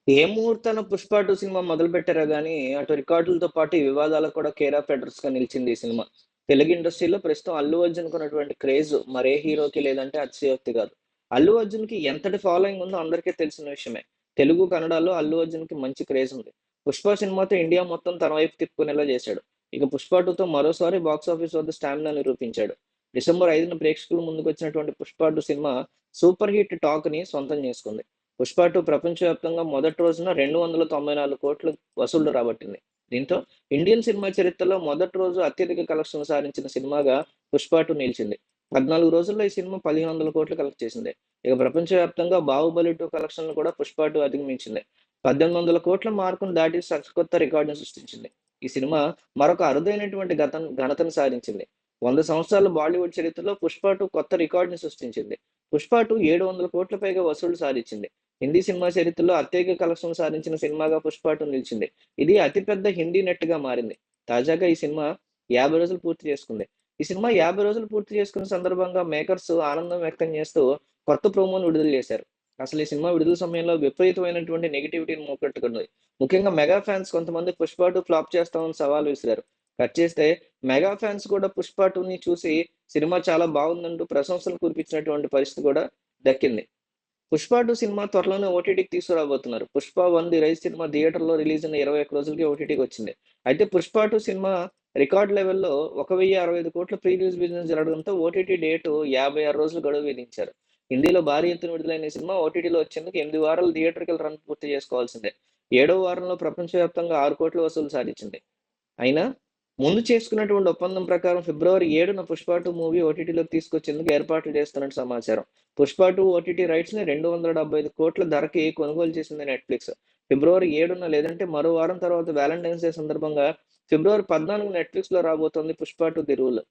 ఏ ముహూర్తాన 'Pushpa 2' cinema మొదలుపెట్టారో గానీ, అటు రికార్డులతో పాటు ఈ వివాదాలకు కూడా కేర్ ఆఫ్ అడ్రెస్‌గా నిలిచింది ఈ సినిమా. తెలుగు ఇండస్ట్రీలో ప్రస్తుతం అల్లు అర్జున్‌కి ఉన్నటువంటి క్రేజ్ మరే హీరోకి లేదంటే అతిశయోక్తి కాదు. అల్లు అర్జున్‌కి ఎంతటి ఫాలోయింగ్ ఉందో అందరికీ తెలిసిన విషయమే. తెలుగు, కన్నడలో అల్లు అర్జున్‌కి మంచి క్రేజ్ ఉంది. 'పుష్ప' సినిమాతో ఇండియా మొత్తం తన వైపు తిప్పుకునేలా చేశాడు. ఇక 'పుష్ప 2'తో మరోసారి బాక్సాఫీస్ వద్ద స్టామినా నిరూపించాడు. డిసెంబర్ 5న ప్రేక్షకుల ముందుకొచ్చినటువంటి 'పుష్ప 2' సినిమా సూపర్ హిట్ టాక్‌ని సొంతం చేసుకుంది. 'పుష్ప 2' ప్రపంచవ్యాప్తంగా మొదటి రోజున 294,00,00,000 వసూళ్లు రాబట్టింది. దీంతో ఇండియన్ సినిమా చరిత్రలో మొదటి రోజు అత్యధిక కలెక్షన్లు సాధించిన సినిమాగా 'పుష్ప 2' నిలిచింది. 14 రోజుల్లో ఈ సినిమా 1,500,00,00,000 కలెక్ట్ చేసింది. ఇక ప్రపంచవ్యాప్తంగా 'బాహుబలి 2' కలెక్షన్లు కూడా 'పుష్ప 2' అధిగమించింది. 1,800,00,00,000 మార్కును దాటి సరికొత్త రికార్డును సృష్టించింది. ఈ సినిమా మరొక అరుదైనటువంటి ఘనతను సాధించింది. 100 సంవత్సరాల బాలీవుడ్ చరిత్రలో 'పుష్ప 2' కొత్త రికార్డుని సృష్టించింది. 'పుష్ప 2' 700,00,00,000 పైగా వసూళ్లు సాధించింది. హిందీ సినిమా చరిత్రలో అత్యధిక కలెక్షన్లు సాధించిన సినిమాగా 'పుష్ప 2' నిలిచింది. ఇది అతిపెద్ద హిందీ నెట్‌గా మారింది. తాజాగా ఈ సినిమా 50 రోజులు పూర్తి చేసుకుంది. ఈ సినిమా 50 రోజులు పూర్తి చేసుకున్న సందర్భంగా మేకర్స్ ఆనందం వ్యక్తం చేస్తూ కొత్త ప్రోమోను విడుదల చేశారు. అసలు ఈ సినిమా విడుదల సమయంలో విపరీతమైనటువంటి నెగటివిటీని మూటగట్టుకుంది. ముఖ్యంగా మెగా ఫ్యాన్స్ కొంతమంది 'పుష్ప 2' ఫ్లాప్ చేస్తామని సవాల్ విసిరారు. కట్ చేస్తే మెగా ఫ్యాన్స్ కూడా 'పుష్ప 2'ని చూసి సినిమా చాలా బాగుందంటూ ప్రశంసలు కురిపించినటువంటి పరిస్థితి కూడా దక్కింది. 'పుష్ప 2' సినిమా త్వరలోనే ఓటీటీకి తీసుకురాబోతున్నారు. 'పుష్ప 1 ది రైజ్' సినిమా థియేటర్‌లో రిలీజ్ అయిన 21 రోజులకే ఓటీటీకొచ్చింది. అయితే 'పుష్ప 2' సినిమా రికార్డ్ లెవెల్‌లో 1,065,00,00,000 ప్రీ రిలీజ్ బిజినెస్ జరగడంతో ఓటీటీ డేటు 56 రోజులు గడువు విధించారు. హిందీలో భారీ ఎత్తున విడుదలైన ఈ సినిమా ఓటీటీలో వచ్చేందుకు 8 వారాలు థియేట్రికల్ రన్ పూర్తి చేసుకోవాల్సిందే. ఏడవ వారంలో ప్రపంచవ్యాప్తంగా 6,00,00,000 వసూలు సాధించింది. అయినా ముందు చేసుకున్నటువంటి ఒప్పందం ప్రకారం ఫిబ్రవరి 7న 'పుష్ప 2' మూవీ ఓటీటీలోకి తీసుకొచ్చేందుకు ఏర్పాట్లు చేస్తున్నట్టు సమాచారం. 'పుష్ప 2' ఓటీటీ రైట్స్‌ని 275,00,00,000 ధరకి కొనుగోలు చేసింది నెట్‌ఫ్లిక్స్. ఫిబ్రవరి 7న లేదంటే మరో వారం తర్వాత వాలంటైన్స్ డే సందర్భంగా ఫిబ్రవరి 14న నెట్‌ఫ్లిక్స్‌లో రాబోతోంది 'పుష్ప 2 ది రూల్'.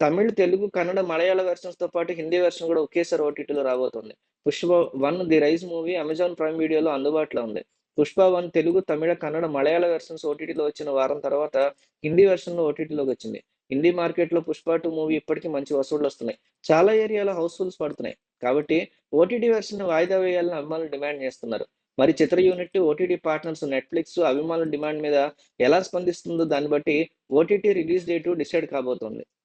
తమిళ్, తెలుగు, కన్నడ, మలయాళ వెర్షన్స్‌తో పాటు హిందీ వెర్షన్ కూడా ఒకేసారి ఓటీటీలో రాబోతోంది. 'Pushpa 1 the rise' movie Amazon Prime వీడియోలో అందుబాటులో ఉంది. 'పుష్ప 1' తెలుగు, తమిళ, కన్నడ, మలయాళ వెర్షన్స్ ఓటీటీలో వచ్చిన వారం తర్వాత హిందీ వెర్షన్‌లో ఓటీటీలోకొచ్చింది. హిందీ మార్కెట్‌లో 'పుష్ప 2' మూవీ ఇప్పటికీ మంచి వసూళ్లొస్తున్నాయి. చాలా ఏరియాలో హౌస్‌ఫుల్స్ పడుతున్నాయి. కాబట్టి ఓటీటీ వెర్షన్‌ని వాయిదా వేయాలని అభిమానులు డిమాండ్ చేస్తున్నారు. మరి చిత్ర యూనిట్, ఓటీటీ పార్ట్నర్స్ నెట్‌ఫ్లిక్స్ అభిమానుల డిమాండ్ మీద ఎలా స్పందిస్తుందో దాన్ని బట్టి ఓటీటీ రిలీజ్ డేటు డిసైడ్ కాబోతోంది.